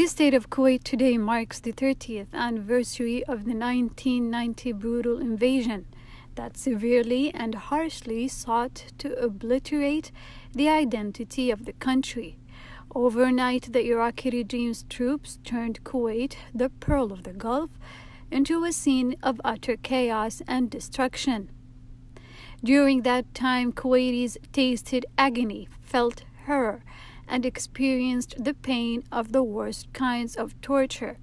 The state of Kuwait today marks the 30th anniversary of the 1990 brutal invasion that severely and harshly sought to obliterate the identity of the country. Overnight, the Iraqi regime's troops turned Kuwait, the pearl of the Gulf, into a scene of utter chaos and destruction. During that time, Kuwaitis tasted agony, felt horror, and experienced the pain of the worst kinds of torture.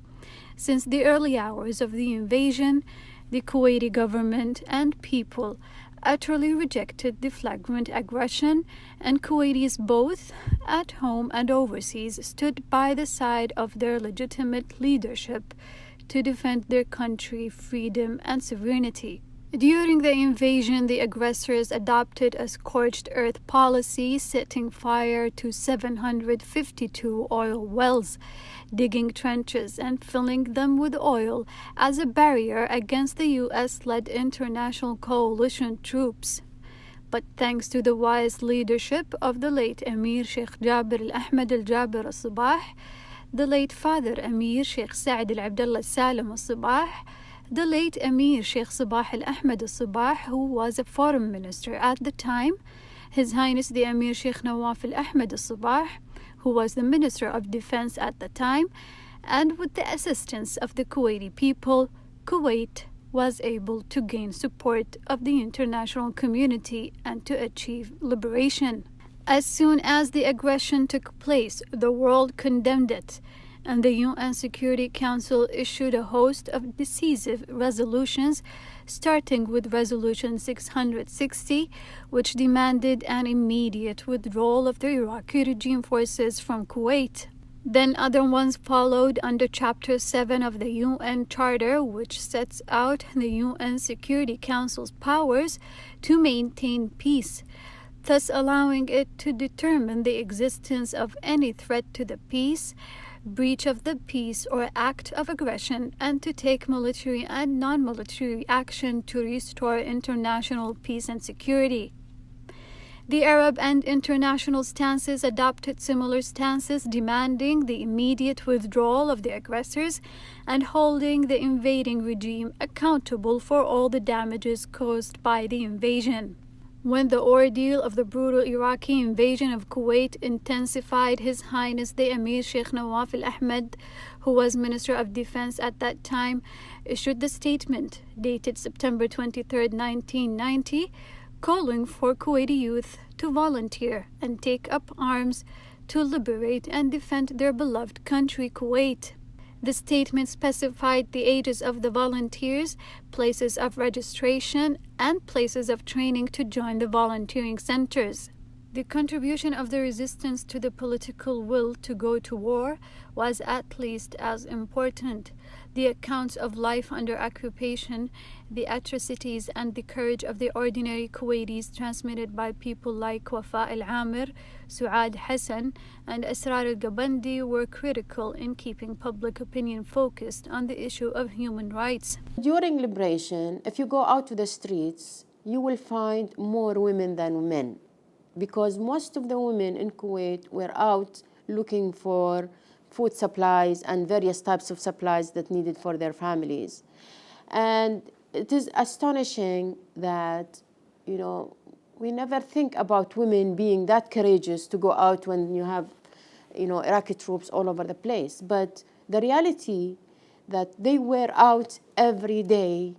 Since the early hours of the invasion, the Kuwaiti government and people utterly rejected the flagrant aggression, and Kuwaitis both at home and overseas stood by the side of their legitimate leadership to defend their country, freedom, and sovereignty. During the invasion, the aggressors adopted a scorched earth policy, setting fire to 752 oil wells, digging trenches and filling them with oil as a barrier against the US-led international coalition troops. But thanks to the wise leadership of the late Emir Sheikh Jabir al-Ahmed al-Jabir al-Sabah, the late father Emir Sheikh Saad al-Abdullah Salim al-Sabah, the late Emir Sheikh Sabah al-Ahmed al-Sabah, who was a foreign minister at the time, His Highness the Emir Sheikh Nawaf al-Ahmed al-Sabah, who was the Minister of Defense at the time, and with the assistance of the Kuwaiti people, Kuwait was able to gain support of the international community and to achieve liberation. As soon as the aggression took place, the world condemned it, and the UN Security Council issued a host of decisive resolutions, starting with Resolution 660, which demanded an immediate withdrawal of the Iraqi regime forces from Kuwait. Then other ones followed under Chapter 7 of the UN Charter, which sets out the UN Security Council's powers to maintain peace, thus allowing it to determine the existence of any threat to the peace, breach of the peace, or act of aggression, and to take military and non-military action to restore international peace and security. The Arab and international stances adopted similar stances, demanding the immediate withdrawal of the aggressors and holding the invading regime accountable for all the damages caused by the invasion. When the ordeal of the brutal Iraqi invasion of Kuwait intensified, His Highness the Emir Sheikh Nawaf al-Ahmed, who was Minister of Defense at that time, issued the statement dated September 23, 1990, calling for Kuwaiti youth to volunteer and take up arms to liberate and defend their beloved country, Kuwait. The statement specified the ages of the volunteers, places of registration, and places of training to join the volunteering centers. The contribution of the resistance to the political will to go to war was at least as important. The accounts of life under occupation, the atrocities and the courage of the ordinary Kuwaitis transmitted by people like Wafa al-Amir, Suad Hassan, and Asrar al-Gabandi were critical in keeping public opinion focused on the issue of human rights. During liberation, if you go out to the streets, you will find more women than men, because most of the women in Kuwait were out looking for food supplies and various types of supplies that needed for their families. And it is astonishing that, we never think about women being that courageous to go out when you have, Iraqi troops all over the place. But the reality that they were out every day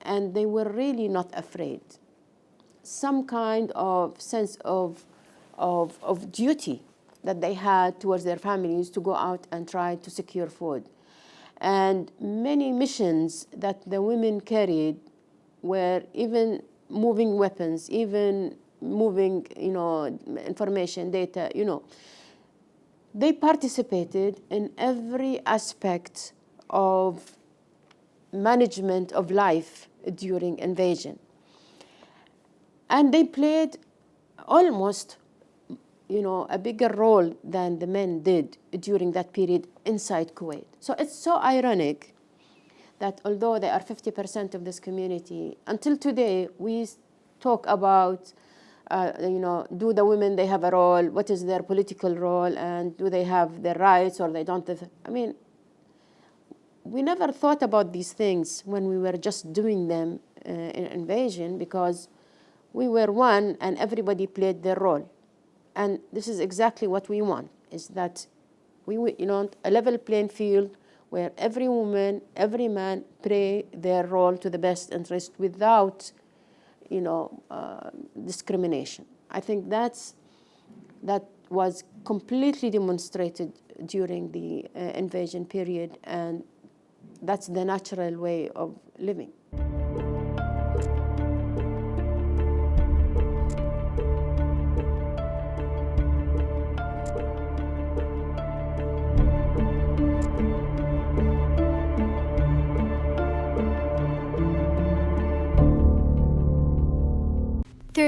and they were really not afraid. Some kind of sense of duty that they had towards their families to go out and try to secure food. And many missions that the women carried were even moving weapons, even moving, information, data, They participated in every aspect of management of life during invasion. And they played almost a bigger role than the men did during that period inside Kuwait. So it's so ironic that although they are 50% of this community, until today we talk about do the women, they have a role? What is their political role? And do they have their rights or they don't? I mean, we never thought about these things when we were just doing them in Invasion, because we were one and everybody played their role. And this is exactly what we want, is that we want a level playing field where every woman, every man play their role to the best interest without, discrimination. I think that was completely demonstrated during the invasion period, and that's the natural way of living.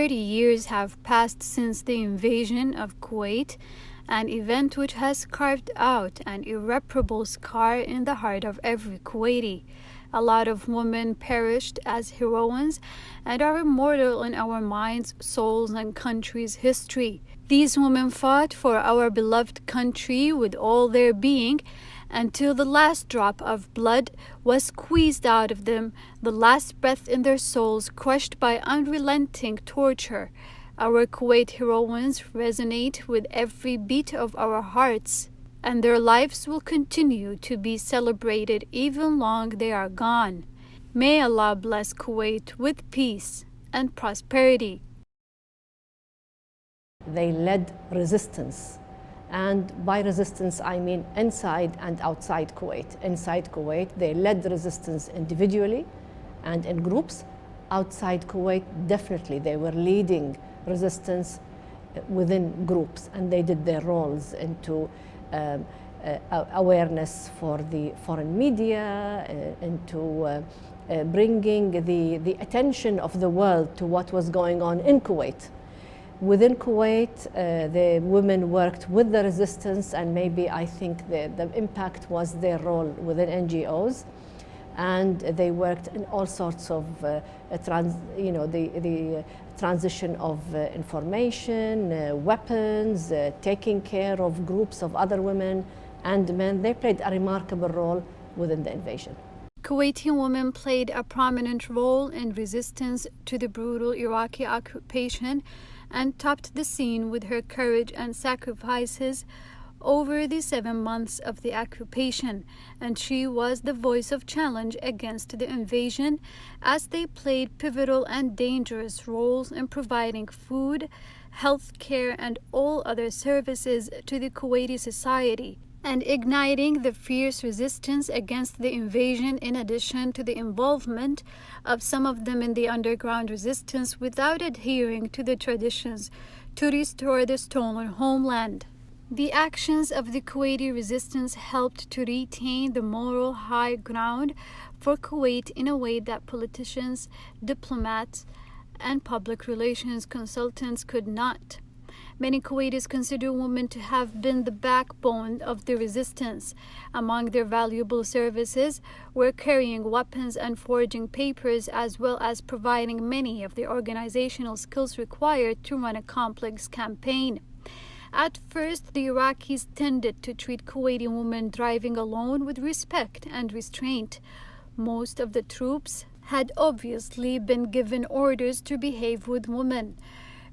Years have passed since the invasion of Kuwait, an event which has carved out an irreparable scar in the heart of every Kuwaiti. A lot of women perished as heroines and are immortal in our minds, souls, and country's history. These women fought for our beloved country with all their being, until the last drop of blood was squeezed out of them, the last breath in their souls crushed by unrelenting torture. Our Kuwait heroines resonate with every beat of our hearts, and their lives will continue to be celebrated even long they are gone. May Allah bless Kuwait with peace and prosperity. They led resistance. And by resistance, I mean inside and outside Kuwait. Inside Kuwait, they led resistance individually and in groups. Outside Kuwait, definitely, they were leading resistance within groups, and they did their roles into awareness for the foreign media, into bringing the attention of the world to what was going on in Kuwait. Within Kuwait, the women worked with the resistance, and maybe I think the impact was their role within NGOs, and they worked in all sorts of the transition of information, weapons, taking care of groups of other women and men. They played a remarkable role within the invasion. Kuwaiti women played a prominent role in resistance to the brutal Iraqi occupation and topped the scene with her courage and sacrifices over the 7 months of the occupation, and she was the voice of challenge against the invasion, as they played pivotal and dangerous roles in providing food, health care, and all other services to the Kuwaiti society, and igniting the fierce resistance against the invasion, in addition to the involvement of some of them in the underground resistance without adhering to the traditions to restore the stolen homeland. The actions of the Kuwaiti resistance helped to retain the moral high ground for Kuwait in a way that politicians, diplomats, and public relations consultants could not. Many Kuwaitis consider women to have been the backbone of the resistance. Among their valuable services were carrying weapons and forging papers, as well as providing many of the organizational skills required to run a complex campaign. At first, the Iraqis tended to treat Kuwaiti women driving alone with respect and restraint. Most of the troops had obviously been given orders to behave with women.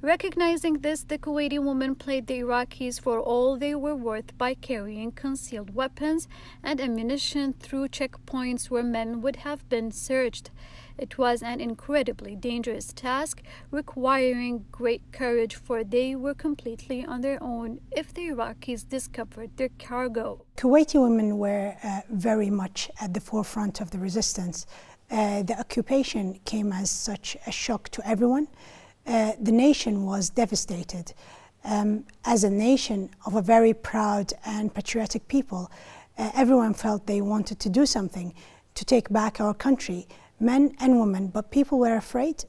Recognizing this, the Kuwaiti women played the Iraqis for all they were worth by carrying concealed weapons and ammunition through checkpoints where men would have been searched. It was an incredibly dangerous task, requiring great courage, for they were completely on their own if the Iraqis discovered their cargo. Kuwaiti women were very much at the forefront of the resistance. The occupation came as such a shock to everyone. The nation was devastated. As a nation of a very proud and patriotic people, everyone felt they wanted to do something to take back our country, men and women, but people were afraid.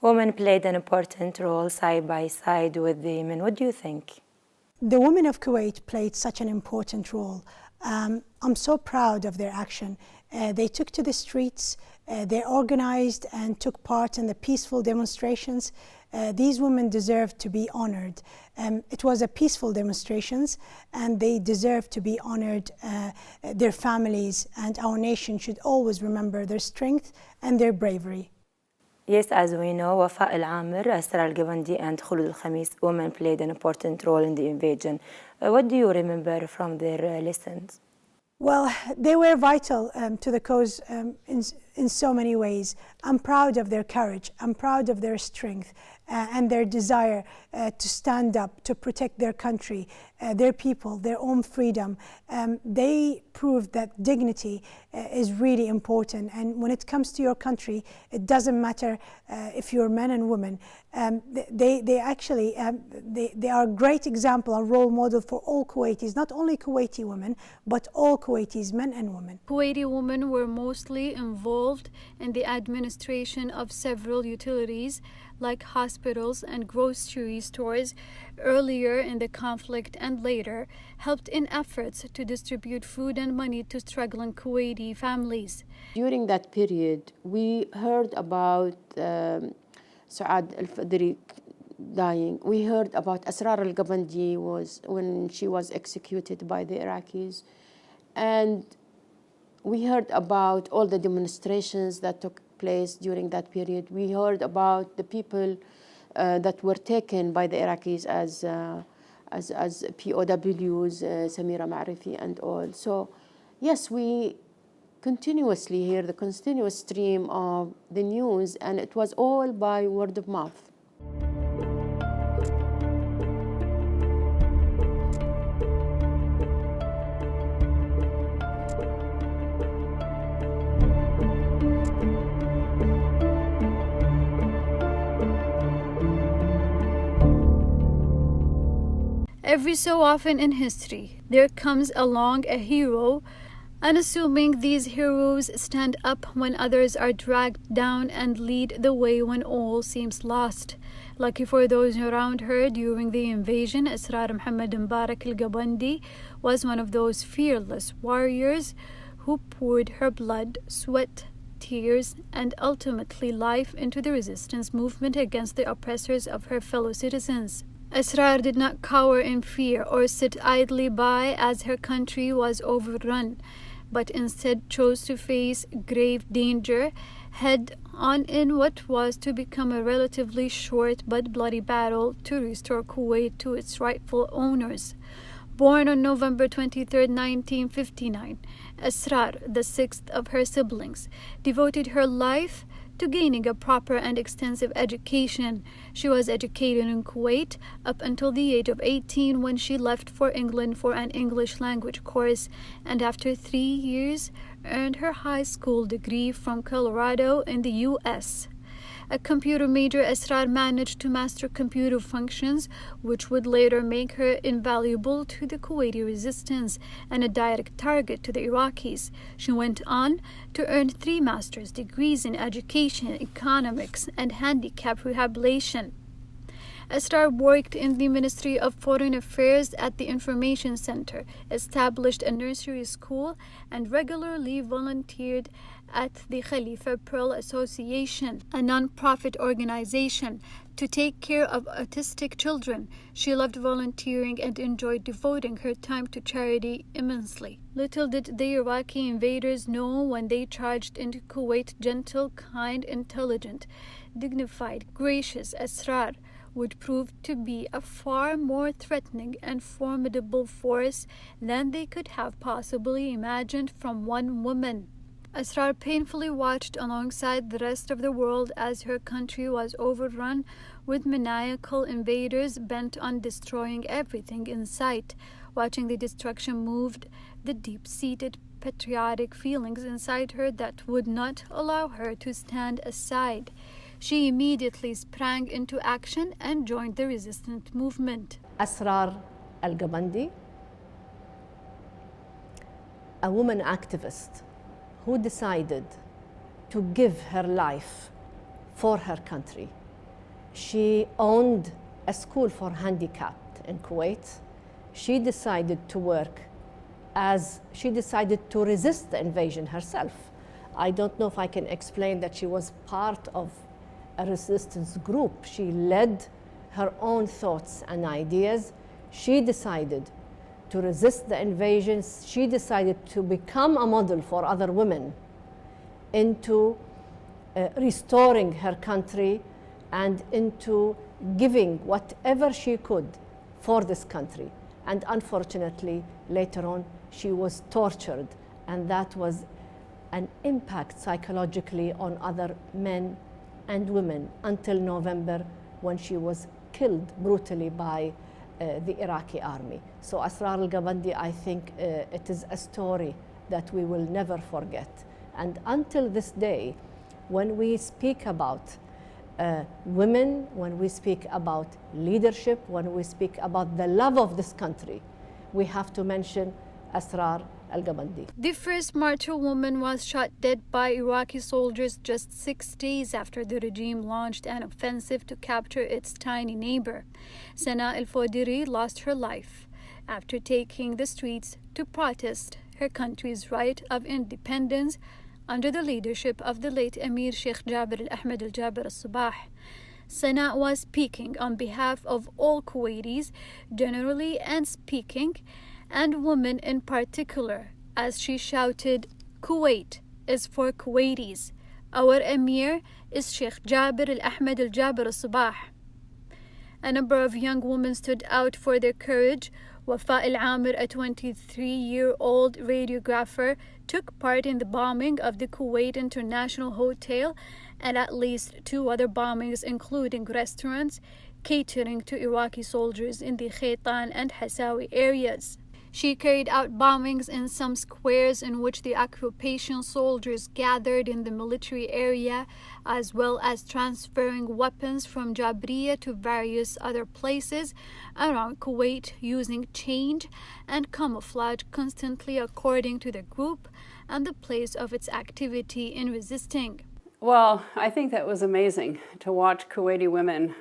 Women played an important role side by side with the men. What do you think? The women of Kuwait played such an important role. I'm so proud of their action. They took to the streets, they organized and took part in the peaceful demonstrations. These women deserve to be honored. It was a peaceful demonstrations, and they deserve to be honored. Their families and our nation should always remember their strength and their bravery. Yes, as we know, Wafa al-Amir, Asra al-Gawandi and Khulud al-Khamis, women played an important role in the invasion. What do you remember from their lessons? Well, they were vital to the cause in so many ways. I'm proud of their courage. I'm proud of their strength and their desire to stand up, to protect their country, their people, their own freedom. They proved that dignity is really important. And when it comes to your country, it doesn't matter if you're men and women. They actually they are a great example, a role model for all Kuwaitis, not only Kuwaiti women, but all Kuwaitis, men and women. Kuwaiti women were mostly involved in the administration of several utilities like hospitals and grocery stores earlier in the conflict, and later helped in efforts to distribute food and money to struggling Kuwaiti families. During that period, we heard about Saad al-Fadri dying. We heard about Asrar al-Gawandi when she was executed by the Iraqis. And we heard about all the demonstrations that took place during that period. We heard about the people that were taken by the Iraqis as POWs, Samira Ma'rifi and all. So yes, we continuously hear the continuous stream of the news, and it was all by word of mouth. Every so often in history, there comes along a hero, unassuming these heroes stand up when others are dragged down and lead the way when all seems lost. Lucky for those around her during the invasion, Asrar Muhammad Mbarak al-Gawandi was one of those fearless warriors who poured her blood, sweat, tears, and ultimately life into the resistance movement against the oppressors of her fellow citizens. Asrar did not cower in fear or sit idly by as her country was overrun, but instead chose to face grave danger head on in what was to become a relatively short but bloody battle to restore Kuwait to its rightful owners. Born on November 23, 1959, Asrar, the sixth of her siblings, devoted her life to gaining a proper and extensive education. She was educated in Kuwait up until the age of 18 when she left for England for an English language course, and after 3 years earned her high school degree from Colorado in the US. A computer major, Asrar managed to master computer functions, which would later make her invaluable to the Kuwaiti resistance and a direct target to the Iraqis. She went on to earn 3 master's degrees in education, economics, and handicap rehabilitation. Asrar worked in the Ministry of Foreign Affairs at the Information Center, established a nursery school, and regularly volunteered at the Khalifa Pearl Association, a non-profit organization to take care of autistic children. She loved volunteering and enjoyed devoting her time to charity immensely. Little did the Iraqi invaders know when they charged into Kuwait, gentle, kind, intelligent, dignified, gracious Asrar would prove to be a far more threatening and formidable force than they could have possibly imagined from one woman. Asrar painfully watched alongside the rest of the world as her country was overrun with maniacal invaders bent on destroying everything in sight. Watching the destruction moved the deep-seated patriotic feelings inside her that would not allow her to stand aside. She immediately sprang into action and joined the resistance movement. Asrar al-Gawandi, a woman activist who decided to give her life for her country. She owned a school for handicapped in Kuwait. She decided to work she decided to resist the invasion herself. I don't know if I can explain that she was part of a resistance group. She led her own thoughts and ideas. She decided to resist the invasions. She decided to become a model for other women into restoring her country and into giving whatever she could for this country. And unfortunately, later on, she was tortured, and that was an impact psychologically on other men and women until November, when she was killed brutally by the Iraqi army. So Asrar al-Gabandi, I think it is a story that we will never forget. And until this day, when we speak about women, when we speak about leadership, when we speak about the love of this country, we have to mention Asrar al-Gabandi. The first martyr woman was shot dead by Iraqi soldiers just 6 days after the regime launched an offensive to capture its tiny neighbor. Sana al-Fodiri lost her life after taking the streets to protest her country's right of independence under the leadership of the late Emir Sheikh Jabir al-Ahmed al-Jabir al-Sabah. Sana was speaking on behalf of all Kuwaitis generally and speaking, and women in particular, as she shouted, "Kuwait is for Kuwaitis. Our Emir is Sheikh Jabir al-Ahmed al-Jabir al-Sabah." A number of young women stood out for their courage. Wafa al-Amir, a 23-year-old radiographer, took part in the bombing of the Kuwait International Hotel and at least 2 other bombings, including restaurants catering to Iraqi soldiers in the Khaitan and Hasawi areas. She carried out bombings in some squares in which the occupation soldiers gathered in the military area, as well as transferring weapons from Jabriya to various other places around Kuwait using change and camouflage constantly according to the group and the place of its activity in resisting. Well, I think that was amazing to watch Kuwaiti women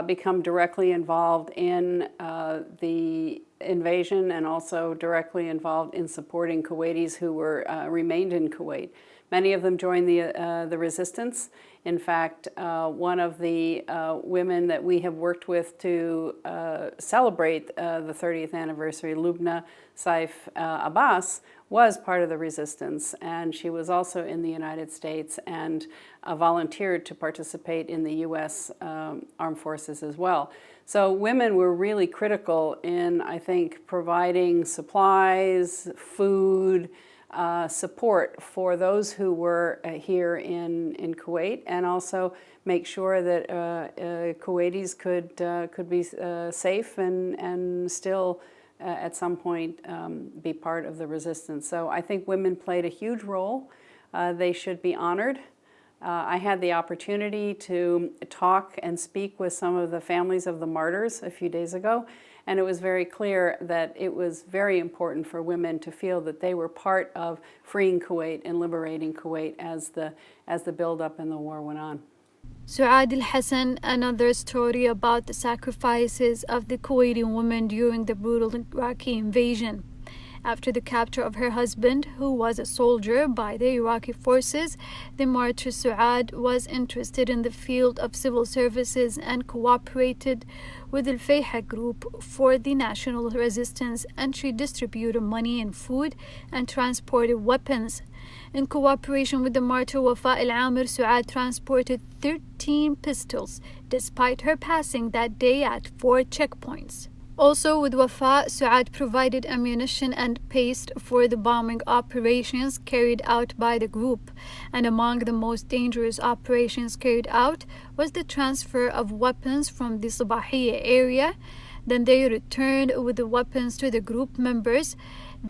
become directly involved in the invasion and also directly involved in supporting Kuwaitis who were remained in Kuwait. Many of them joined the resistance. In fact, one of the women that we have worked with to celebrate the 30th anniversary, Lubna Saif Abbas, was part of the resistance, and she was also in the United States and volunteered to participate in the U.S. Armed Forces as well. So women were really critical in, I think, providing supplies, food, support for those who were here in Kuwait, and also make sure that Kuwaitis could be safe and still at some point be part of the resistance. So I think women played a huge role. They should be honored. I had the opportunity to talk and speak with some of the families of the martyrs a few days ago, and it was very clear that it was very important for women to feel that they were part of freeing Kuwait and liberating Kuwait as the build-up and the war went on. Suad al-Hassan, another story about the sacrifices of the Kuwaiti woman during the brutal Iraqi invasion. After the capture of her husband, who was a soldier by the Iraqi forces, the martyr Suad was interested in the field of civil services and cooperated with the Al-Fayha group for the national resistance, and she distributed money and food and transported weapons. In cooperation with the martyr Wafa al-Amir, Suad transported 13 pistols, despite her passing that day at 4 checkpoints. Also with Wafa, Suad provided ammunition and paste for the bombing operations carried out by the group, and among the most dangerous operations carried out was the transfer of weapons from the Sabahiyya area. Then they returned with the weapons to the group members.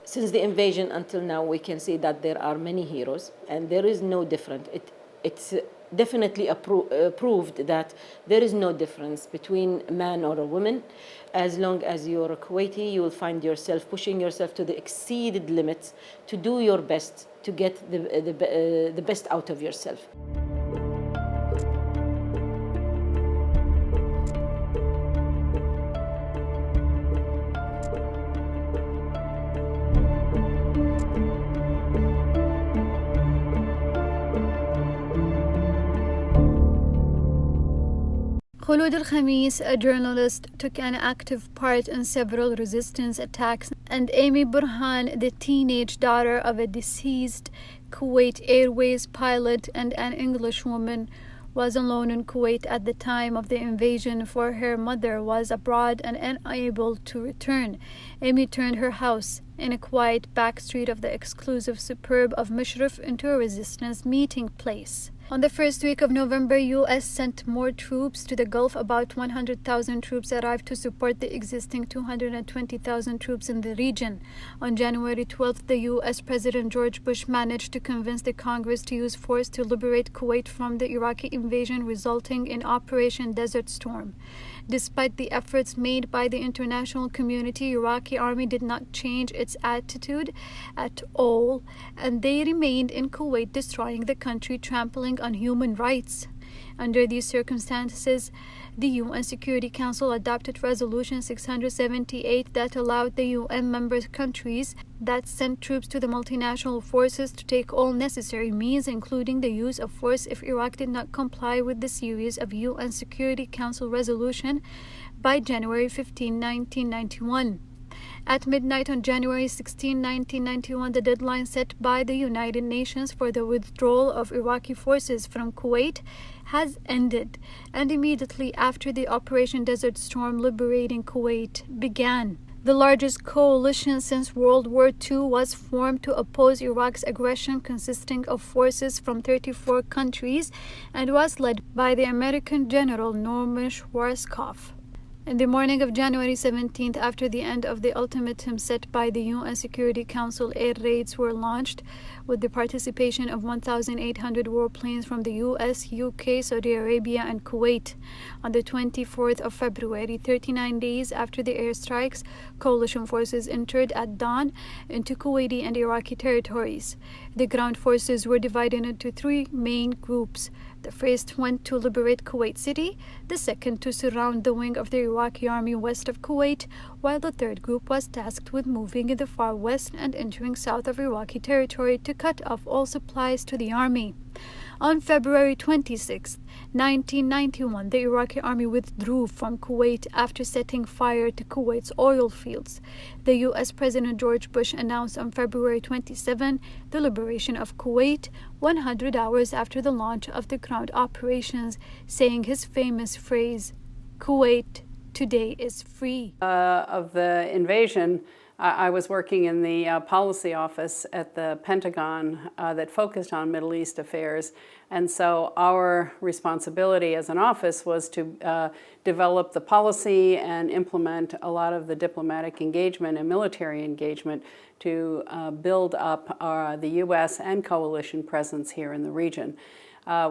Since the invasion until now, we can see that there are many heroes, and there is no difference. It's definitely proved that there is no difference between a man or a woman. As long as you're a Kuwaiti, you will find yourself pushing yourself to the exceeded limits to do your best to get the best out of yourself. Khulud al-Khamis, a journalist, took an active part in several resistance attacks, and Amy Burhan, the teenage daughter of a deceased Kuwait Airways pilot and an Englishwoman, was alone in Kuwait at the time of the invasion, for her mother was abroad and unable to return. Amy turned her house in a quiet back street of the exclusive suburb of Mishrif into a resistance meeting place. On the first week of November, U.S. sent more troops to the Gulf. About 100,000 troops arrived to support the existing 220,000 troops in the region. On January 12th, the U.S. President George Bush managed to convince the Congress to use force to liberate Kuwait from the Iraqi invasion, resulting in Operation Desert Storm. Despite the efforts made by the international community, Iraqi army did not change its attitude at all, and they remained in Kuwait, destroying the country, trampling on human rights. Under these circumstances, the UN Security Council adopted Resolution 678 that allowed the UN member countries that sent troops to the multinational forces to take all necessary means, including the use of force, if Iraq did not comply with the series of UN Security Council resolution by January 15, 1991. At midnight on January 16, 1991, the deadline set by the United Nations for the withdrawal of Iraqi forces from Kuwait has ended, and immediately after the Operation Desert Storm liberating Kuwait began. The largest coalition since World War II was formed to oppose Iraq's aggression, consisting of forces from 34 countries, and was led by the American General Norman Schwarzkopf. In the morning of January 17th, after the end of the ultimatum set by the UN Security Council, air raids were launched with the participation of 1,800 warplanes from the US, UK, Saudi Arabia, and Kuwait. On the 24th of February, 39 days after the airstrikes, coalition forces entered at dawn into Kuwaiti and Iraqi territories. The ground forces were divided into three main groups. The first went to liberate Kuwait City, the second to surround the wing of the Iraqi army west of Kuwait, while the third group was tasked with moving in the far west and entering south of Iraqi territory to cut off all supplies to the army. On February 26, 1991, the Iraqi army withdrew from Kuwait after setting fire to Kuwait's oil fields. The U.S. President George Bush announced on February 27 the liberation of Kuwait, 100 hours after the launch of the ground operations, saying his famous phrase, "Kuwait today is free." Of the invasion, I was working in the policy office at the Pentagon that focused on Middle East affairs, and so our responsibility as an office was to develop the policy and implement a lot of the diplomatic engagement and military engagement to build up the U.S. and coalition presence here in the region.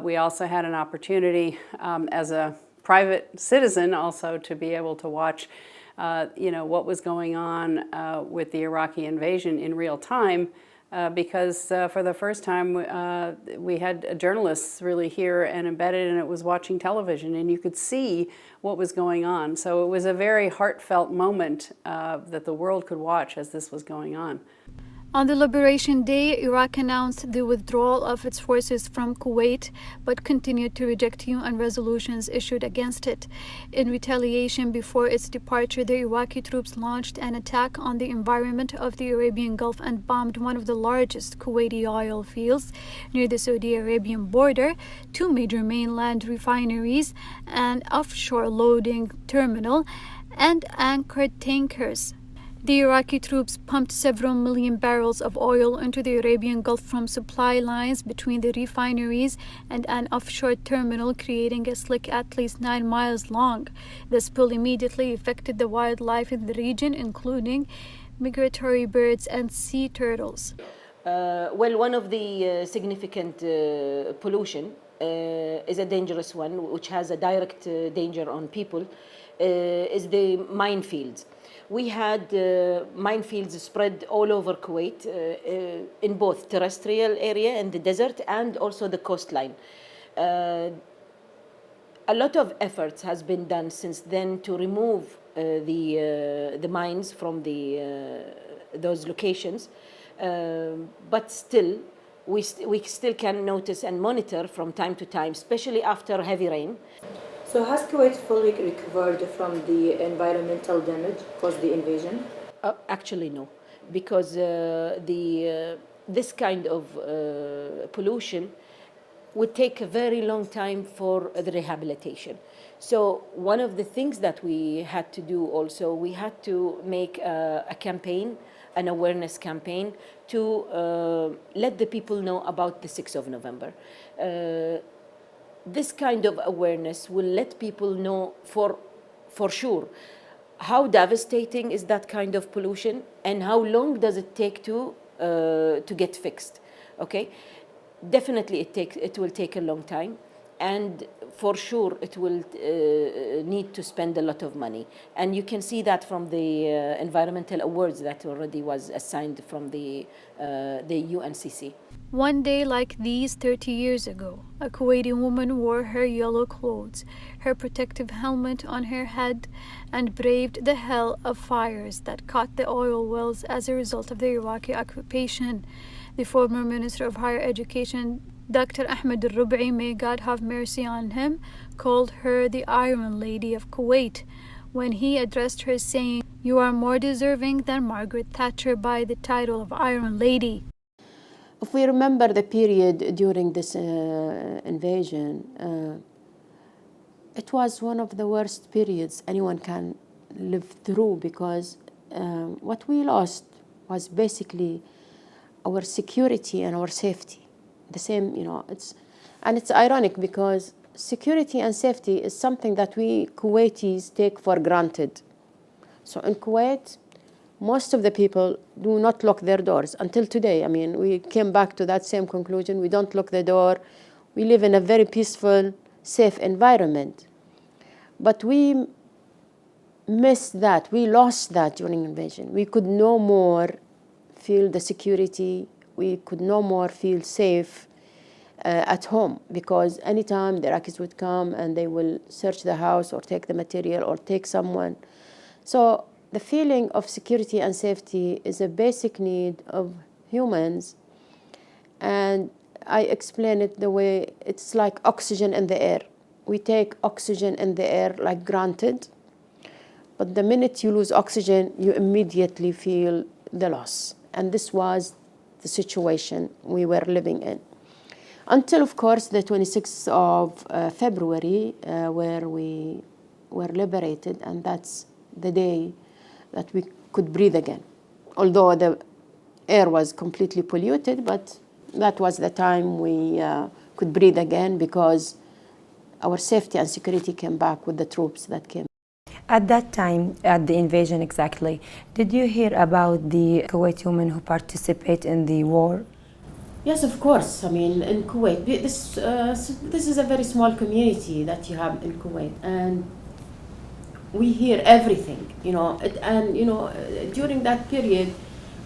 We also had an opportunity as a private citizen also to be able to watch what was going on with the Iraqi invasion in real time, because for the first time we had journalists really here and embedded, and it was watching television, and you could see what was going on. So it was a very heartfelt moment that the world could watch as this was going on. On the Liberation Day, Iraq announced the withdrawal of its forces from Kuwait, but continued to reject UN resolutions issued against it. In retaliation, before its departure, the Iraqi troops launched an attack on the environment of the Arabian Gulf and bombed one of the largest Kuwaiti oil fields near the Saudi Arabian border, two major mainland refineries, an offshore loading terminal, and anchored tankers. The Iraqi troops pumped several million barrels of oil into the Arabian Gulf from supply lines between the refineries and an offshore terminal, creating a slick at least 9 miles long. The spill immediately affected the wildlife in the region, including migratory birds and sea turtles. Well, one of the significant pollution is a dangerous one, which has a direct danger on people, is the minefields. We had minefields spread all over Kuwait in both terrestrial area and the desert, and also the coastline. A lot of efforts has been done since then to remove the mines from those locations, but still we still can notice and monitor from time to time, especially after heavy rain. So has Kuwait fully recovered from the environmental damage caused the invasion? Actually, no, because this kind of pollution would take a very long time for the rehabilitation. So one of the things that we had to do also, we had to make a campaign, an awareness campaign to let the people know about the 6th of November. This kind of awareness will let people know for sure how devastating is that kind of pollution and how long does it take to get fixed. Okay, definitely it will take a long time, and for sure it will need to spend a lot of money, and you can see that from the environmental awards that already was assigned from the UNCC. One day like these 30 years ago, a Kuwaiti woman wore her yellow clothes, her protective helmet on her head, and braved the hell of fires that caught the oil wells as a result of the Iraqi occupation. The former Minister of Higher Education, Dr. Ahmed al-Rubai, may God have mercy on him, called her the Iron Lady of Kuwait when he addressed her saying, "You are more deserving than Margaret Thatcher by the title of Iron Lady." If we remember the period during this invasion, it was one of the worst periods anyone can live through, because what we lost was basically our security and our safety. The same, it's ironic because security and safety is something that we Kuwaitis take for granted. So in Kuwait, most of the people do not lock their doors until today. I mean, we came back to that same conclusion. We don't lock the door. We live in a very peaceful, safe environment. But we missed that. We lost that during invasion. We could no more feel the security. We could no more feel safe at home, because anytime the Iraqis would come and they will search the house or take the material or take someone. So the feeling of security and safety is a basic need of humans, and I explain it the way it's like oxygen in the air. We take oxygen in the air like granted, but the minute you lose oxygen, you immediately feel the loss. And this was the situation we were living in. Until, of course, the 26th of February, where we were liberated, and that's the day that we could breathe again. Although the air was completely polluted, but that was the time we could breathe again, because our safety and security came back with the troops that came. At that time, at the invasion exactly, did you hear about the Kuwaiti women who participate in the war? Yes, of course. I mean, in Kuwait, this is a very small community that you have in Kuwait, and we hear everything, during that period,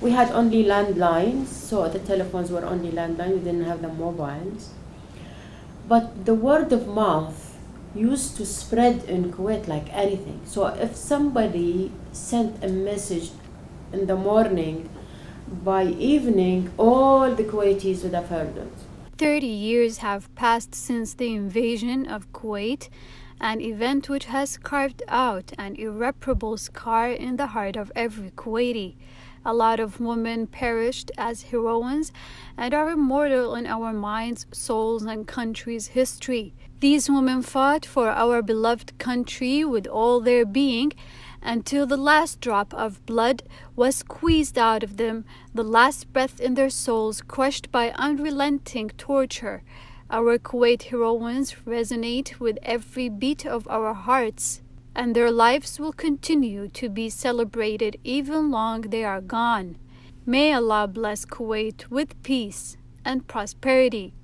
we had only landlines, so the telephones were only landlines, we didn't have the mobiles. But the word of mouth used to spread in Kuwait like anything. So if somebody sent a message in the morning, by evening, all the Kuwaitis would have heard it. 30 years have passed since the invasion of Kuwait, an event which has carved out an irreparable scar in the heart of every Kuwaiti. A lot of women perished as heroines and are immortal in our minds, souls, and country's history. These women fought for our beloved country with all their being until the last drop of blood was squeezed out of them, the last breath in their souls crushed by unrelenting torture. Our Kuwait heroines resonate with every beat of our hearts, and their lives will continue to be celebrated even long they are gone. May Allah bless Kuwait with peace and prosperity.